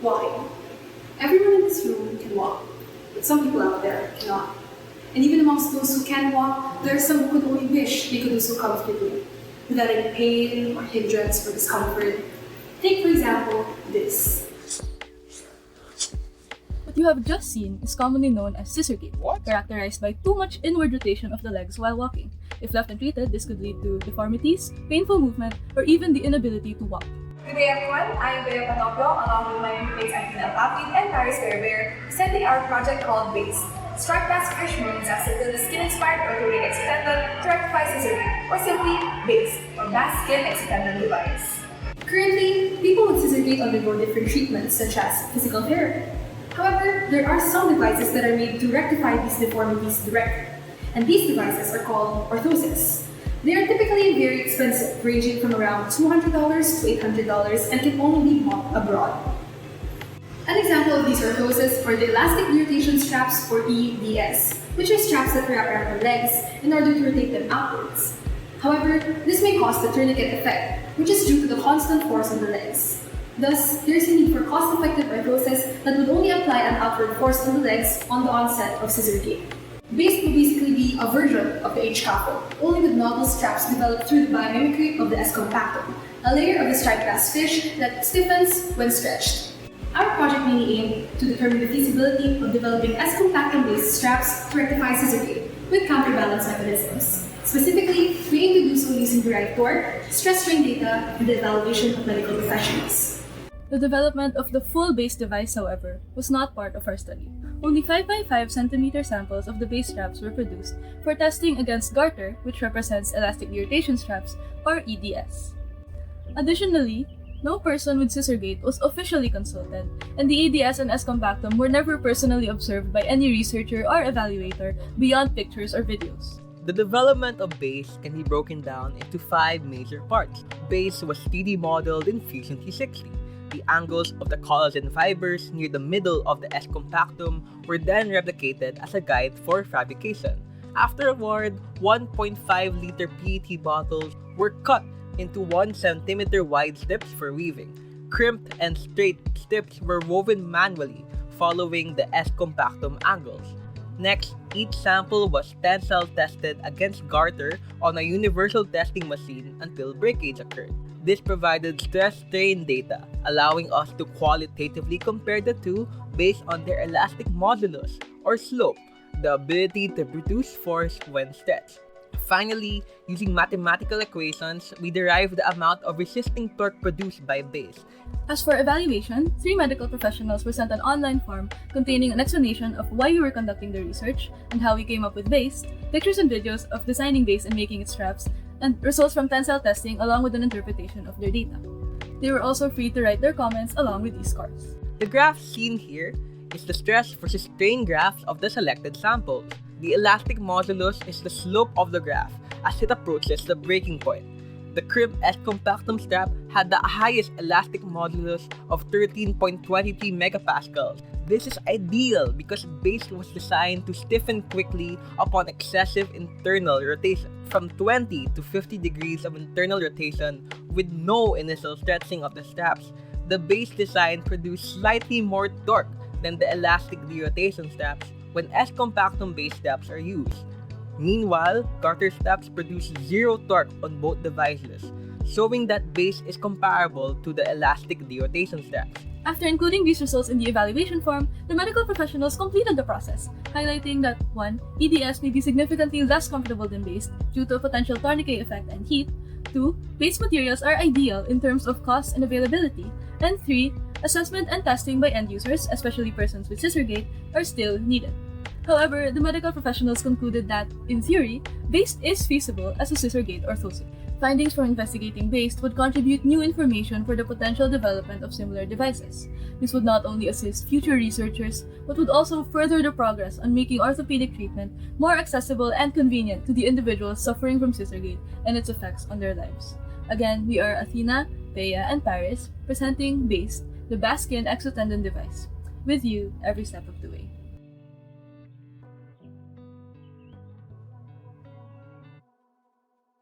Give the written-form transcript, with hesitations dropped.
Walking. Everyone in this room can walk, but some people out there cannot. And even amongst those who can walk, there are some who could only wish they could do so comfortably, without any pain or hindrance or discomfort. Take, for example, this. What you have just seen is commonly known as scissor gait, characterized by too much inward rotation of the legs while walking. If left untreated, this could lead to deformities, painful movement, or even the inability to walk. Good day everyone, I am Bea Panopio along with my roommates Anthony Alpapid and Paris Bear presenting our project called BaSED. Strike Fast Fish moves as to the skin-inspired orthotic exotendon to rectify scissor gait, or simply BaSED, or BaSED exotendon device. Currently, people with scissor gait undergo different treatments such as physical therapy. However, there are some devices that are made to rectify these deformities directly, and these devices are called orthoses. They are typically very expensive, ranging from around $200 to $800 and can only be bought abroad. An example of these orthoses are the elastic derotation straps, or EDS, which are straps that wrap around the legs in order to rotate them outwards. However, this may cause the tourniquet effect, which is due to the constant force on the legs. Thus, there is a need for cost-effective orthoses that would only apply an outward force on the legs on the onset of scissor gait. BaSED will basically be a version of the H-scaffold, only with novel straps developed through the biomimicry of the S compactum, a layer of the striped bass fish that stiffens when stretched. Our project mainly aimed to determine the feasibility of developing S compactum-based straps to rectify scissor gait with counterbalance mechanisms. Specifically, we aim to do so using derived torque, stress strain data, and the evaluation of medical professionals. The development of the full BaSED device, however, was not part of our study. Only 5x5 cm samples of the BaSED straps were produced for testing against garter, which represents elastic derotation straps, or EDS. Additionally, no person with scissor gait was officially consulted, and the EDS and S compactum were never personally observed by any researcher or evaluator beyond pictures or videos. The development of BaSED can be broken down into 5 major parts. BaSED was 3D modeled in Fusion 360. The angles of the collagen fibers near the middle of the S compactum were then replicated as a guide for fabrication. Afterward, 1.5-liter PET bottles were cut into 1 cm wide strips for weaving. Crimped and straight strips were woven manually, following the S compactum angles. Next, each sample was tensile tested against garter on a universal testing machine until breakage occurred. This provided stress-strain data, allowing us to qualitatively compare the two based on their elastic modulus, or slope, the ability to produce force when stretched. Finally, using mathematical equations, we derived the amount of resisting torque produced by BaSED. As for evaluation, 3 medical professionals were sent an online form containing an explanation of why we were conducting the research and how we came up with BaSED, pictures and videos of designing BaSED and making its straps, and results from tensile testing along with an interpretation of their data. They were also free to write their comments along with these scores. The graph seen here is the stress versus strain graphs of the selected samples. The elastic modulus is the slope of the graph as it approaches the breaking point. The crimped S compactum strap had the highest elastic modulus of 13.23 megapascals. This is ideal because BaSED was designed to stiffen quickly upon excessive internal rotation. From 20 to 50 degrees of internal rotation with no initial stretching of the straps, the BaSED design produced slightly more torque than the elastic derotation straps when S compactum based straps are used. Meanwhile, garter straps produce zero torque on both devices, showing that BaSED is comparable to the elastic derotation straps. After including these results in the evaluation form, the medical professionals completed the process, highlighting that 1. EDS may be significantly less comfortable than BaSED due to a potential tourniquet effect and heat, 2. BaSED materials are ideal in terms of cost and availability, and 3. Assessment and testing by end users, especially persons with scissor gait, are still needed. However, the medical professionals concluded that, in theory, BaSED is feasible as a scissor gait orthose. Findings from investigating BaSED would contribute new information for the potential development of similar devices. This would not only assist future researchers, but would also further the progress on making orthopedic treatment more accessible and convenient to the individuals suffering from scissor gait and its effects on their lives. Again, we are Athena, Bea, and Paris, presenting BaSED, the BaSED Exotendon device, with you every step of the way.